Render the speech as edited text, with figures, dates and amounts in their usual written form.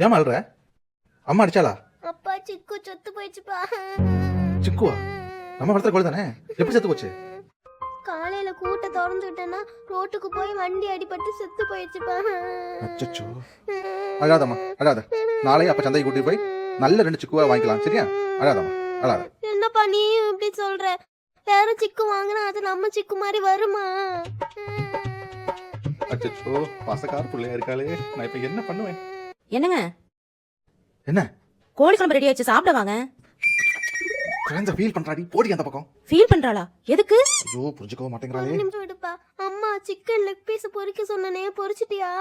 ஏமா அழுற? அம்மா அடிச்சாளா? அப்பா சிக்கு செத்து போயிடுச்சுப்பா. சிக்குவா? நம்ம வளர்த்துற கோழி தானே, எப்படி செத்து போச்சு? காலையில கூட்ட திறந்து விட்டேன்னா ரோட்டுக்கு போய் வண்டி அடிபட்டு செத்து போயிடுச்சுப்பா. அச்சச்சோ. அழாதம்மா அழாத. நாளைக்கு அப்ப சந்தைக்கு கூட்டிட்டு போய் நல்ல 2 சிக்குவா வாங்கிக்கலாம், சரியா? அழாதம்மா அழாத. என்னப்பா நீயும் இப்படி சொல்ற? வேற சிக்கு வாங்கினா அது நம்ம சிக்கு மாதிரி வருமா? அச்சச்சோ, பாசக்கார பிள்ளையா இருக்காளே, நான் இப்ப என்ன பண்ணுவேன்? என்னங்க? என்ன? கோழி குழம்பு ரெடி ஆயிடுச்சு, சாப்பிட வாங்க. குழந்தை ஃபீல் பண்றாடி, போடி அந்த பக்கம். ஃபீல் பண்றாளா? எதுக்கு? ஐயோ, புரிஞ்சுக்கோ ஒரு மாட்டேங்கிறாளே. நிமிஷம் விடுப்பா. அம்மா சிக்கன் லெக் பீஸ் பொரிக்க சொன்னனே, பொரிச்சிட்டியா?